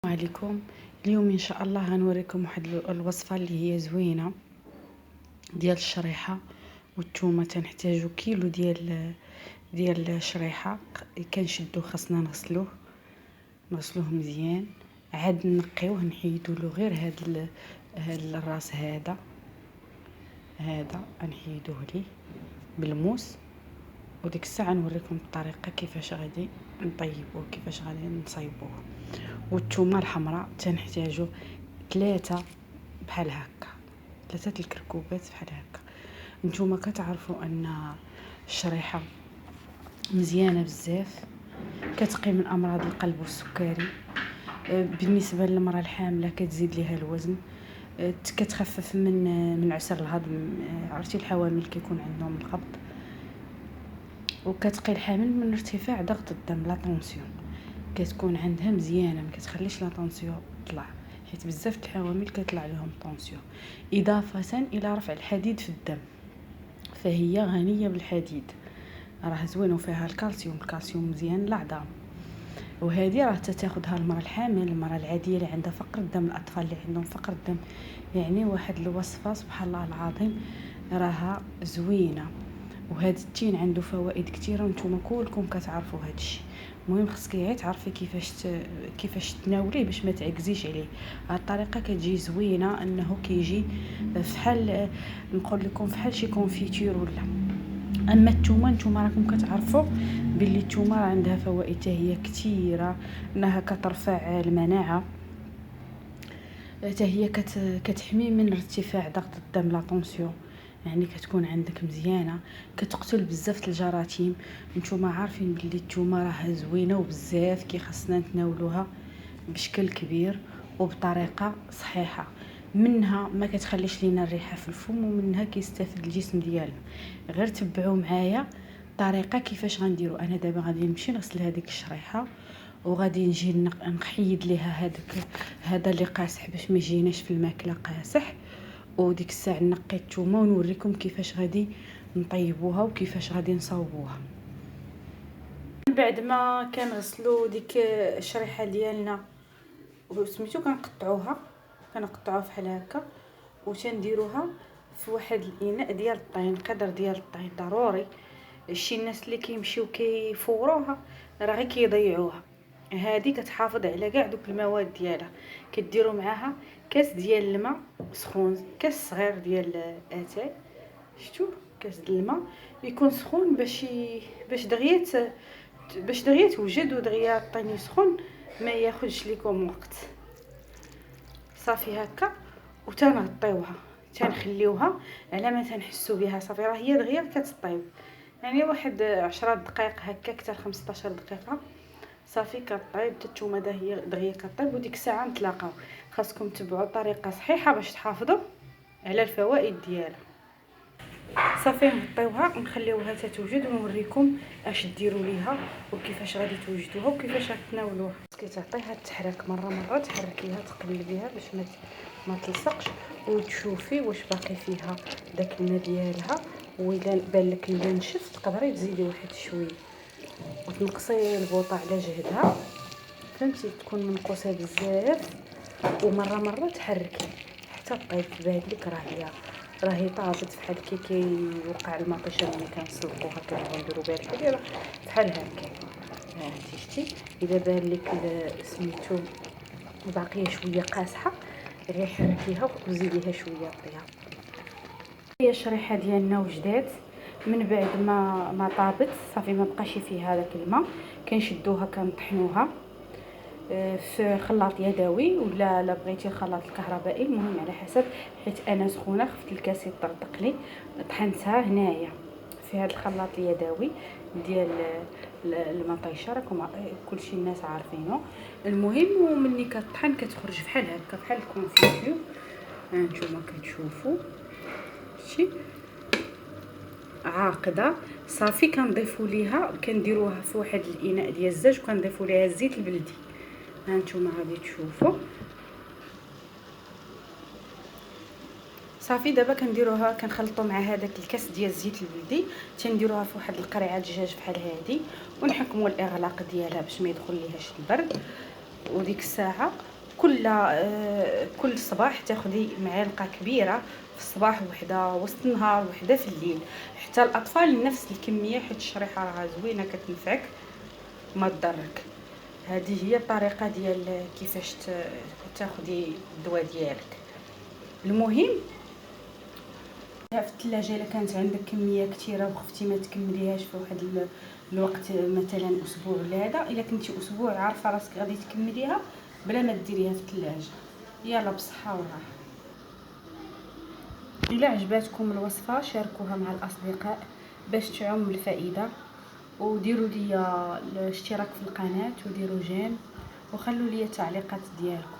عليكم. اليوم ان شاء الله غنوريكم واحد الوصفه اللي هي زوينه ديال الشريحه والثومه. تنحتاجو كيلو ديال الشريحه. كنشدو خاصنا نغسلوه مزيان، عاد نقيوه نحيدو له غير هاد الراس هذا نحيدوه ليه بالموس. وديك الساعه نوريكم الطريقه كيفاش غادي نطيبوه، كيفاش غادي نصايبوه. والثومه الحمراء تنحتاجو 3 بحال هكا، 3 الكركوبات بحال هكا. نتوما كتعرفوا ان الشريحه مزيانه بزاف، كتقي من امراض القلب والسكري. بالنسبه للمراه الحامله كتزيد ليها الوزن، كتخفف من عسر الهضم. عرفتي الحوامل كيكون عندهم القبض، وكتقي الحامل من ارتفاع ضغط الدم لا طونسيون. كتكون عندها مزيانه، ما كتخليش لا طونسيون تطلع، حيت بزاف الحوامل كيطلع لهم طونسيون. اضافه الى رفع الحديد في الدم، فهي غنيه بالحديد، راه زوين وفيها الكالسيوم مزيان للعظام. وهذه راه تاخذها المراه الحامل، المراه العاديه اللي عندها فقر الدم، الاطفال اللي عندهم فقر الدم. يعني واحد الوصفه سبحان الله العظيم راها زوينه. وهذا التين عنده فوائد كثيره وانتم كلكم كتعرفوا هذا الشيء. المهم خصك غير تعرفي كيفاش تناوليه باش ما تعكزيش عليه. هاد الطريقه كتجي زوينه، انه كيجي فحال نقول لكم فحال شي كونفيتور ولا. اما الثومه نتوما راكم كتعرفوا باللي الثومه عندها فوائد حتى هي كثيره، انها كترفع المناعه، حتى هي كتحمي من ارتفاع ضغط الدم لا طونسيون. يعني كتكون عندك مزيانه، كتقتل بزاف الجراثيم. نتوما عارفين باللي الثومه راها زوينه وبزاف كي خاصنا نتناولوها بشكل كبير وبطريقه صحيحه. منها ما كتخليش لينا الريحه في الفم، ومنها كيستافد الجسم ديالنا. غير تبعوا معايا الطريقه كيفاش غنديرو. انا دابا غادي نمشي نغسل هذيك الشريحه، وغادي نجي نحيد ليها هذا اللي قاصح باش ما يجيناش في الماكله قاصح. وديك الساعه نقي الثومه ونوريكم كيفاش غادي نطيبوها وكيفاش غادي نصاوبوها. بعد ما كنغسلوا ديك الشريحه ديالنا وسميتو كنقطعوها بحال هكا، وتنديروها في واحد الاناء ديال الطين، قدر ديال الطين. ضروري شي الناس اللي كيمشيو كيفوروها راه غير كيضيعوها. هذه كتحافظ على كاع دوك المواد ديالها. كديروا معاها كاس ديال الماء سخون، كاس صغير ديال اتاي، شفتوا كاس ديال الماء يكون سخون باش دغيا توجد ودغيا الطين يسخن، ما ياخذش لكم وقت. صافي هكا، وتنغطيوها تنخليوها على ما تنحسوا بها. صافي راه هي دغيا كتطيب، يعني واحد 10 دقائق هكا، حتى 15 دقيقه صافي كطيب. الثومه دغيا كطيب. وديك الساعه نتلاقاو. خاصكم تبعوا طريقه صحيحه باش تحافظوا على الفوائد ديالها. صافي نغطيوها ونخليوها تتوجد، ونوريكم اش ديروا ليها وكيفاش غادي توجدوها وكيفاش غتناولوها. كتعطيها التحرك مره تحركيها تقلبيها باش ما تلصقش، وتشوفي واش باقي فيها داك الماء ديالها. وإلا بان لك الماء نشف تقدري تزيدي واحد شويه، وتنقصي البوطه على جهدها، فهمتي، تكون منقوصه بزاف. ومره تحركي حتى طيب. تبان لك راهي طابت بحال كيوقع المطيشه ملي كنسلقوها كنديروا بها الحليب بحال هكا. هانتي شتي. اذا بان لك سميتو باقيه شويه قاصحه، غير حركيها وزيديها شويه طياب. هي الشريحه ديالنا وجدات من بعد ما طابت صافي، ما بقاش فيها هذاك الماء. كنشدوها كنطحنوها في خلاط يدوي، ولا بغيتي الخلاط الكهربائي، المهم على حسب. حيت انا سخونه خفت الكاس يطرطق لي، طحنتها هنايا في هذا الخلاط اليدوي ديال المطيشه. راكم كلشي الناس عارفينه. المهم ومني كطحن كتخرج بحال هكا، بحال الكونفيتور. هانتوما كتشوفوا شي عاقده. صافي كنضيفوا ليها، كنديروها في واحد الاناء ديال الزاج، وكنضيفوا ليها الزيت البلدي. هانتوما غادي تشوفوا. صافي دابا كنديروها كنخلطوا مع هذاك الكاس ديال الزيت البلدي. تنديروها في واحد القريعه دجاج بحال هذه، ونحكموا الاغلاق ديالها باش ما يدخل ليهاش البرد. وديك الساعه كل صباح تاخدي معلقه كبيره في الصباح، وحده وسط النهار، وحده في الليل، حتى الاطفال نفس الكميه، حيت الشريحه راها زوينه كتنفعك ما تضرك. هذه هي الطريقه ديال كيفاش تاخدي الدواء ديالك. المهم في الثلاجه الا كانت عندك كميه كثيره وخفتي ما تكمليهاش في واحد الوقت، مثلا اسبوع ولا هذا، الا كنتي اسبوع عارفه راسك غادي تكمليها بلا ما ديريها في الثلاجه. يلا بصحه وراحه. الا عجباتكم الوصفه شاركوها مع الاصدقاء باش تعم الفائده، وديروا لي الاشتراك في القناه وديروا جيم، وخلوا لي التعليقات ديالكم.